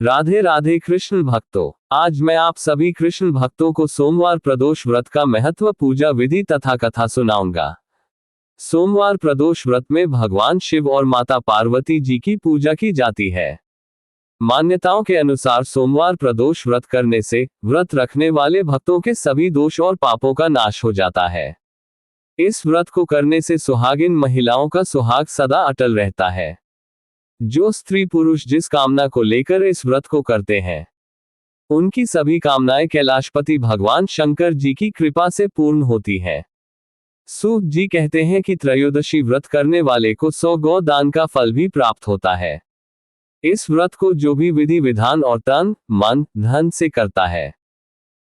राधे राधे कृष्ण भक्तों, आज मैं आप सभी कृष्ण भक्तों को सोमवार प्रदोष व्रत का महत्व, पूजा विधि तथा कथा सुनाऊंगा। सोमवार प्रदोष व्रत में भगवान शिव और माता पार्वती जी की पूजा की जाती है। मान्यताओं के अनुसार सोमवार प्रदोष व्रत करने से व्रत रखने वाले भक्तों के सभी दोष और पापों का नाश हो जाता है। इस व्रत को करने से सुहागिन महिलाओं का सुहाग सदा अटल रहता है। जो स्त्री पुरुष जिस कामना को लेकर इस व्रत को करते हैं, उनकी सभी कामनाएं कैलाशपति भगवान शंकर जी की कृपा से पूर्ण होती हैं। सूत जी कहते हैं कि त्रयोदशी व्रत करने वाले को 100 गौ दान का फल भी प्राप्त होता है। इस व्रत को जो भी विधि विधान और तन मन धन से करता है,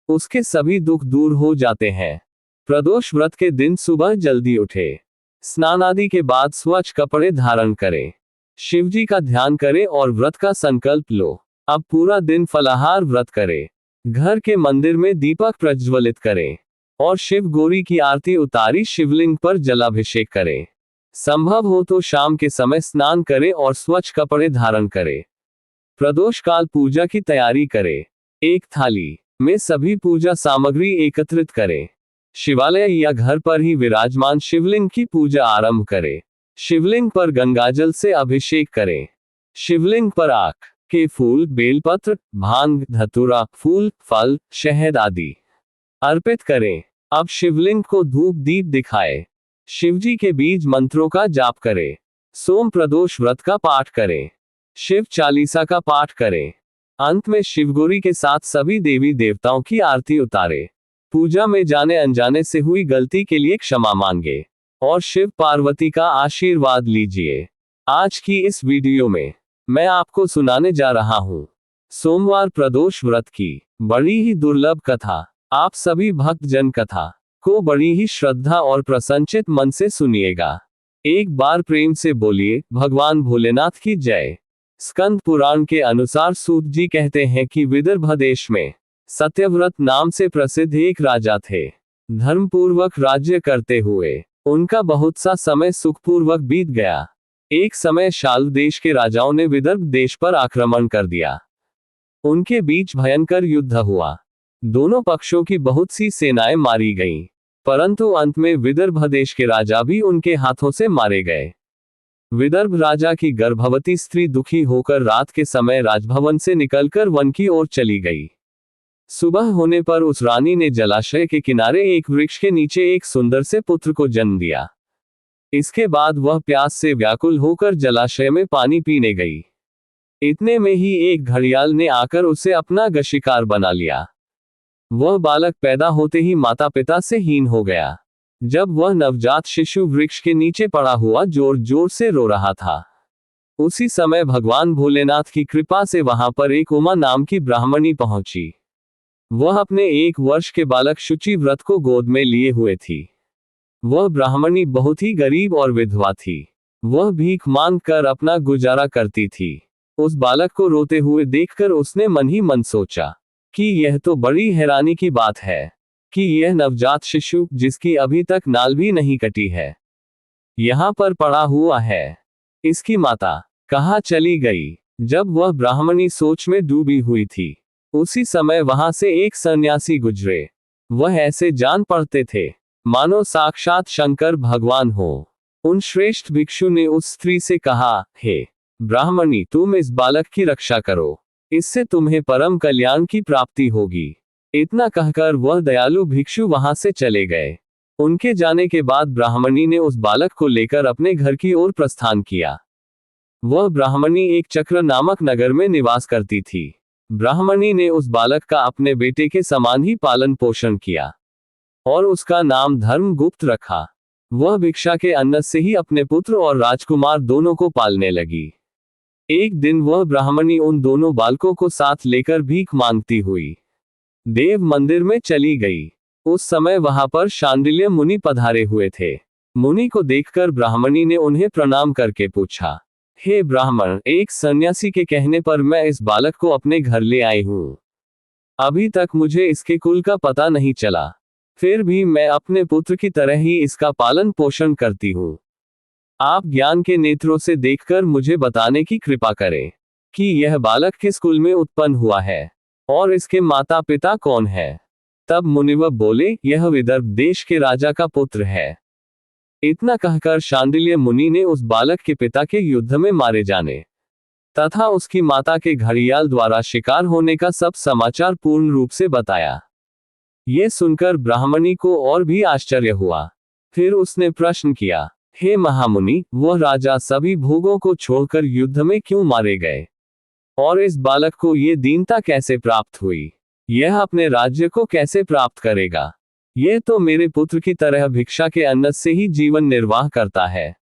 उसके सभी दुख दूर हो जाते हैं। प्रदोष व्रत के दिन सुबह जल्दी उठे, स्नान आदि के बाद स्वच्छ कपड़े धारण करें, शिवजी का ध्यान करें और व्रत का संकल्प लो। अब पूरा दिन फलाहार व्रत करें, घर के मंदिर में दीपक प्रज्वलित करें और शिव गौरी की आरती उतारी शिवलिंग पर जलाभिषेक करें। संभव हो तो शाम के समय स्नान करें और स्वच्छ कपड़े धारण करें। प्रदोष काल पूजा की तैयारी करें। एक थाली में सभी पूजा सामग्री एकत्रित करें। शिवालय या घर पर ही विराजमान शिवलिंग की पूजा आरंभ करें। शिवलिंग पर गंगाजल से अभिषेक करें। शिवलिंग पर आक के फूल, बेलपत्र, भांग, धतूरा, फूल, फल, शहद आदि अर्पित करें। अब शिवलिंग को धूप दीप दिखाएं। शिवजी के बीज मंत्रों का जाप करें। सोम प्रदोष व्रत का पाठ करें। शिव चालीसा का पाठ करें। अंत में शिवगौरी के साथ सभी देवी देवताओं की आरती उतारें। पूजा में जाने अनजाने से हुई गलती के लिए क्षमा मांगे और शिव पार्वती का आशीर्वाद लीजिए। आज की इस वीडियो में मैं आपको सुनाने जा रहा हूं सोमवार प्रदोष व्रत की बड़ी ही दुर्लभ कथा। आप सभी भक्त जन कथा को बड़ी ही श्रद्धा और प्रसन्नचित मन से सुनिएगा। एक बार प्रेम से बोलिए भगवान भोलेनाथ की जय। स्कंद पुराण के अनुसार सूत जी कहते हैं कि विदर्भ देश में सत्यव्रत नाम से प्रसिद्ध एक राजा थे। धर्मपूर्वक राज्य करते हुए उनका बहुत सा समय सुखपूर्वक बीत गया। एक समय शाल देश के राजाओं ने विदर्भ देश पर आक्रमण कर दिया। उनके बीच भयंकर युद्ध हुआ। दोनों पक्षों की बहुत सी सेनाएं मारी गईं, परंतु अंत में विदर्भ देश के राजा भी उनके हाथों से मारे गए। विदर्भ राजा की गर्भवती स्त्री दुखी होकर रात के समय राजभवन से निकलकर वन की ओर चली गई। सुबह होने पर उस रानी ने जलाशय के किनारे एक वृक्ष के नीचे एक सुंदर से पुत्र को जन्म दिया। इसके बाद वह प्यास से व्याकुल होकर जलाशय में पानी पीने गई। इतने में ही एक घड़ियाल ने आकर उसे अपना शिकार बना लिया। वह बालक पैदा होते ही माता पिता से हीन हो गया। जब वह नवजात शिशु वृक्ष के नीचे पड़ा हुआ जोर जोर से रो रहा था, उसी समय भगवान भोलेनाथ की कृपा से वहां पर एक उमा नाम की ब्राह्मणी पहुंची। वह अपने 1 वर्ष के बालक शुचि व्रत को गोद में लिए हुए थी। वह ब्राह्मणी बहुत ही गरीब और विधवा थी। वह भीख मांग कर अपना गुजारा करती थी। उस बालक को रोते हुए देखकर उसने मन ही मन सोचा कि यह तो बड़ी हैरानी की बात है कि यह नवजात शिशु, जिसकी अभी तक नाल भी नहीं कटी है, यहाँ पर पड़ा हुआ है। इसकी माता कहाँ चली गई? जब वह ब्राह्मणी सोच में डूबी हुई थी, उसी समय वहां से एक सन्यासी गुजरे। वह ऐसे जान पड़ते थे मानो साक्षात शंकर भगवान हो। उन श्रेष्ठ भिक्षु ने उस स्त्री से कहा, हे ब्राह्मणी, तुम इस बालक की रक्षा करो, इससे तुम्हें परम कल्याण की प्राप्ति होगी। इतना कहकर वह दयालु भिक्षु वहां से चले गए। उनके जाने के बाद ब्राह्मणी ने उस बालक को लेकर अपने घर की ओर प्रस्थान किया। वह ब्राह्मणी एक चक्र नामक नगर में निवास करती थी। ब्राह्मणी ने उस बालक का अपने बेटे के समान ही पालन पोषण किया और उसका नाम धर्मगुप्त रखा। वह भिक्षा के अन्न से ही अपने पुत्र और राजकुमार दोनों को पालने लगी। एक दिन वह ब्राह्मणी उन दोनों बालकों को साथ लेकर भीख मांगती हुई देव मंदिर में चली गई। उस समय वहां पर शांडिल्य मुनि पधारे हुए थे। मुनि को देखकर ब्राह्मणी ने उन्हें प्रणाम करके पूछा, हे ब्राह्मण, एक सन्यासी के कहने पर मैं इस बालक को अपने घर ले आई हूँ। अभी तक मुझे इसके कुल का पता नहीं चला, फिर भी मैं अपने पुत्र की तरह ही इसका पालन पोषण करती हूँ। आप ज्ञान के नेत्रों से देखकर मुझे बताने की कृपा करें। कि यह बालक किस कुल में उत्पन्न हुआ है और इसके माता पिता कौन है। तब मुनिवर बोले, यह विदर्भ देश के राजा का पुत्र है। इतना कहकर शांडिल्य मुनि ने उस बालक के पिता के युद्ध में मारे जाने तथा उसकी माता के घड़ियाल द्वारा शिकार होने का सब समाचार पूर्ण रूप से बताया। ये सुनकर ब्राह्मणी को और भी आश्चर्य हुआ। फिर उसने प्रश्न किया, हे महामुनि, वह राजा सभी भोगों को छोड़कर युद्ध में क्यों मारे गए और इस बालक को ये दीनता कैसे प्राप्त हुई? यह अपने राज्य को कैसे प्राप्त करेगा? यह तो मेरे पुत्र की तरह भिक्षा के अन्न से ही जीवन निर्वाह करता है।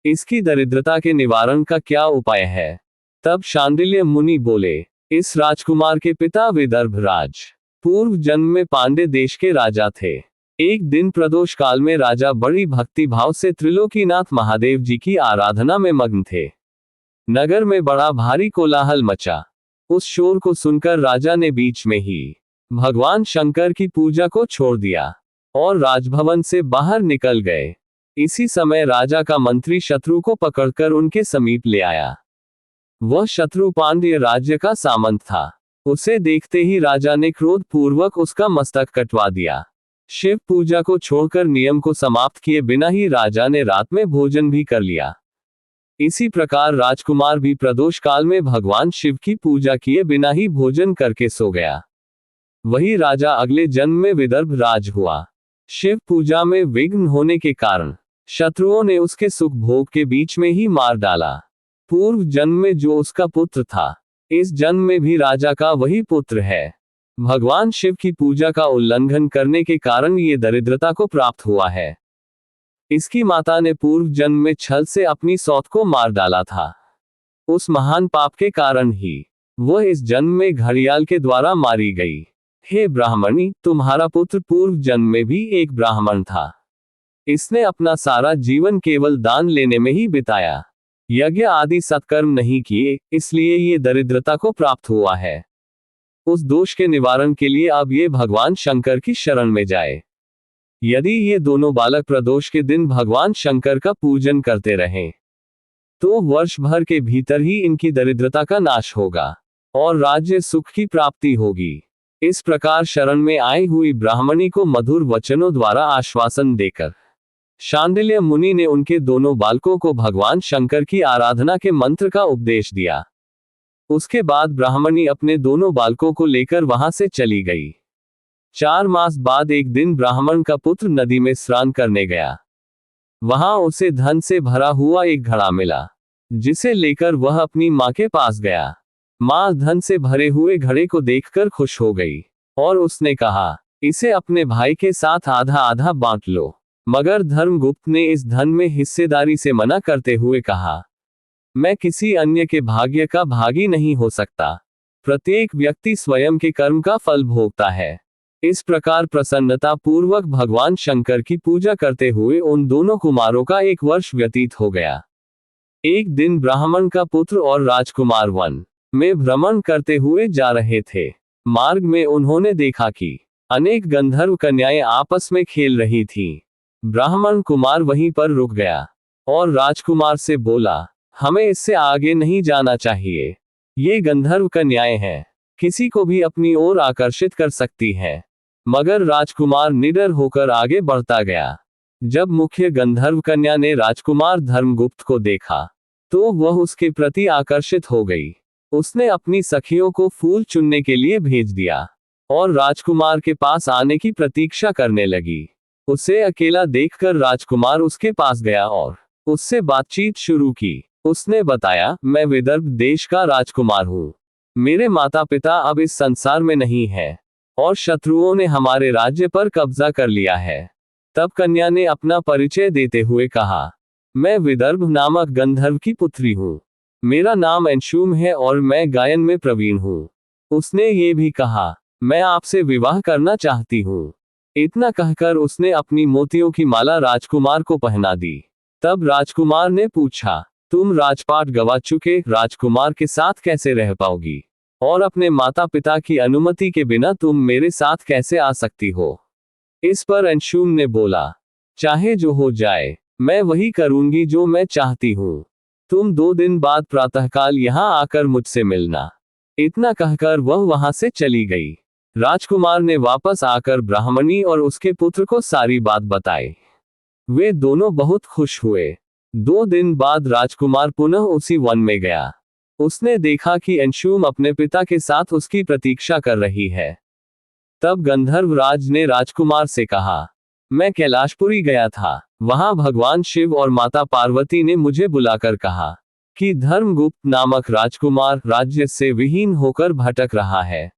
इसकी दरिद्रता के निवारण का क्या उपाय है? तब शांडिल्य मुनि बोले, इस राजकुमार के पिता विदर्भ राज पूर्व जन्म में पांडे देश के राजा थे। एक दिन प्रदोष काल में राजा बड़ी भक्ति भाव से त्रिलोकीनाथ महादेव जी की आराधना में मग्न थे। नगर में बड़ा भारी कोलाहल मचा। उस शोर को सुनकर राजा ने बीच में ही भगवान शंकर की पूजा को छोड़ दिया और राजभवन से बाहर निकल गए। इसी समय राजा का मंत्री शत्रु को पकड़कर उनके समीप ले आया। वह शत्रु पांड्य राज्य का सामंत था। उसे देखते ही राजा ने क्रोध पूर्वक उसका मस्तक कटवा दिया। शिव पूजा को छोड़कर नियम को समाप्त किए बिना ही राजा ने रात में भोजन भी कर लिया। इसी प्रकार राजकुमार भी प्रदोष काल में भगवान शिव की पूजा किए बिना ही भोजन करके सो गया। वही राजा अगले जन्म में विदर्भ राज हुआ। शिव पूजा में विघ्न होने के कारण शत्रुओं ने उसके सुख भोग के बीच में ही मार डाला। पूर्व जन्म में जो उसका पुत्र था, इस जन्म में भी राजा का वही पुत्र है। भगवान शिव की पूजा का उल्लंघन करने के कारण ये दरिद्रता को प्राप्त हुआ है। इसकी माता ने पूर्व जन्म में छल से अपनी सौत को मार डाला था। उस महान पाप के कारण ही वह इस जन्म में घड़ियाल के द्वारा मारी गई। हे ब्राह्मणी, तुम्हारा पुत्र पूर्व जन्म में भी एक ब्राह्मण था। इसने अपना सारा जीवन केवल दान लेने में ही बिताया, यज्ञ आदि सत्कर्म नहीं किए, इसलिए ये दरिद्रता को प्राप्त हुआ है। उस दोष के निवारण के लिए अब ये भगवान शंकर की शरण में जाए। यदि ये दोनों बालक प्रदोष के दिन भगवान शंकर का पूजन करते रहें, तो वर्ष भर के भीतर ही इनकी दरिद्रता का नाश होगा और राज्य सुख की प्राप्ति होगी। इस प्रकार शरण में आई हुई ब्राह्मणी को मधुर वचनों द्वारा आश्वासन देकर शांडिल्य मुनि ने उनके दोनों बालकों को भगवान शंकर की आराधना के मंत्र का उपदेश दिया। उसके बाद ब्राह्मणी अपने दोनों बालकों को लेकर वहां से चली गई। 4 मास बाद एक दिन ब्राह्मण का पुत्र नदी में स्नान करने गया। वहां उसे धन से भरा हुआ एक घड़ा मिला, जिसे लेकर वह अपनी मां के पास गया। मां धन से भरे हुए घड़े को देखकर खुश हो गई और उसने कहा, इसे अपने भाई के साथ आधा आधा बांट लो। मगर धर्मगुप्त ने इस धन में हिस्सेदारी से मना करते हुए कहा, मैं किसी अन्य के भाग्य का भागी नहीं हो सकता। प्रत्येक व्यक्ति स्वयं के कर्म का फल भोगता है। इस प्रकार प्रसन्नता पूर्वक भगवान शंकर की पूजा करते हुए उन दोनों कुमारों का 1 वर्ष व्यतीत हो गया। एक दिन ब्राह्मण का पुत्र और राजकुमार वन में भ्रमण करते हुए जा रहे थे। मार्ग में उन्होंने देखा कि अनेक गंधर्व कन्याएं आपस में खेल रही थीं। ब्राह्मण कुमार वहीं पर रुक गया और राजकुमार से बोला, हमें इससे आगे नहीं जाना चाहिए। ये गंधर्व कन्याएं हैं, किसी को भी अपनी ओर आकर्षित कर सकती हैं। मगर राजकुमार निडर होकर आगे बढ़ता गया। जब मुख्य गंधर्व कन्या ने राजकुमार धर्मगुप्त को देखा, तो वह उसके प्रति आकर्षित हो गई। उसने अपनी सखियों को फूल चुनने के लिए भेज दिया और राजकुमार के पास आने की प्रतीक्षा करने लगी। उसे अकेला देखकर राजकुमार उसके पास गया और उससे बातचीत शुरू की। उसने बताया, मैं विदर्भ देश का राजकुमार हूँ। मेरे माता पिता अब इस संसार में नहीं है और शत्रुओं ने हमारे राज्य पर कब्जा कर लिया है। तब कन्या ने अपना परिचय देते हुए कहा, मैं विदर्भ नामक गंधर्व की पुत्री हूँ। मेरा नाम अंशुम है और मैं गायन में प्रवीण हूँ। उसने ये भी कहा, मैं आपसे विवाह करना चाहती हूँ। इतना कहकर उसने अपनी मोतियों की माला राजकुमार को पहना दी। तब राजकुमार ने पूछा, तुम राजपाट गवा चुके राजकुमार के साथ कैसे रह पाओगी और अपने माता पिता की अनुमति के बिना तुम मेरे साथ कैसे आ सकती हो? इस पर अंशुम ने बोला, चाहे जो हो जाए, मैं वही करूंगी जो मैं चाहती हूँ। तुम 2 दिन बाद प्रातःकाल यहाँ आकर मुझसे मिलना। इतना कहकर वह वहां से चली गई। राजकुमार ने वापस आकर ब्राह्मणी और उसके पुत्र को सारी बात बताई। वे दोनों बहुत खुश हुए। 2 दिन बाद राजकुमार पुनः उसी वन में गया। उसने देखा कि अंशुम अपने पिता के साथ उसकी प्रतीक्षा कर रही है। तब गंधर्व राज ने राजकुमार से कहा, मैं कैलाशपुरी गया था। वहां भगवान शिव और माता पार्वती ने मुझे बुलाकर कहा कि धर्मगुप्त नामक राजकुमार राज्य से विहीन होकर भटक रहा है।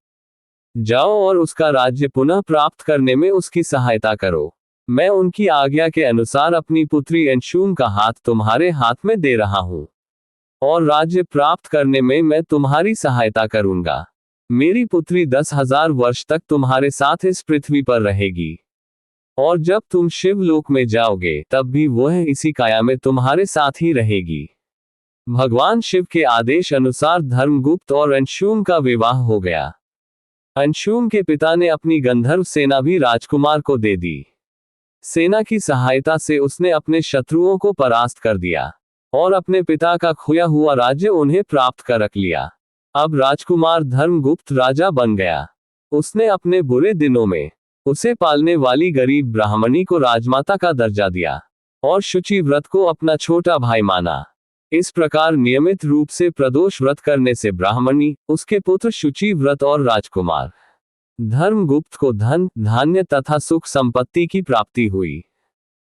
जाओ और उसका राज्य पुनः प्राप्त करने में उसकी सहायता करो। मैं उनकी आज्ञा के अनुसार अपनी पुत्री अंशुम का हाथ तुम्हारे हाथ में दे रहा हूं और राज्य प्राप्त करने में मैं तुम्हारी सहायता करूंगा। मेरी पुत्री 10,000 वर्ष तक तुम्हारे साथ इस पृथ्वी पर रहेगी और जब तुम शिवलोक में जाओगे तब भी वह इसी काया में तुम्हारे साथ ही रहेगी। भगवान शिव के आदेश अनुसार धर्मगुप्त और अंशुम का विवाह हो गया। अंशुम के पिता ने अपनी गंधर्व सेना भी राजकुमार को दे दी। सेना की सहायता से उसने अपने शत्रुओं को परास्त कर दिया और अपने पिता का खोया हुआ राज्य उन्हें प्राप्त कर रख लिया। अब राजकुमार धर्मगुप्त राजा बन गया। उसने अपने बुरे दिनों में उसे पालने वाली गरीब ब्राह्मणी को राजमाता का दर्जा दिया और शुचि व्रत को अपना छोटा भाई माना। इस प्रकार नियमित रूप से प्रदोष व्रत करने से ब्राह्मणी, उसके पुत्र शुचि व्रत और राजकुमार धर्मगुप्त को धन, धान्य तथा सुख संपत्ति की प्राप्ति हुई।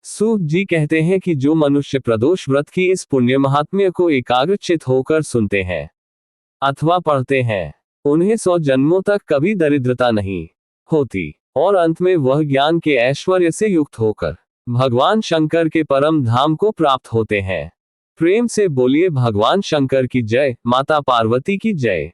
सूत जी कहते हैं कि जो मनुष्य प्रदोष व्रत की इस पुण्य महात्म्य को एकाग्रचित होकर सुनते हैं अथवा पढ़ते हैं, उन्हें 100 जन्मों तक कभी दरिद्रता नहीं होती और अंत में वह ज्ञान के ऐश्वर्य से युक्त होकर भगवान शंकर के परम धाम को प्राप्त होते हैं। प्रेम से बोलिए भगवान शंकर की जय, माता पार्वती की जय।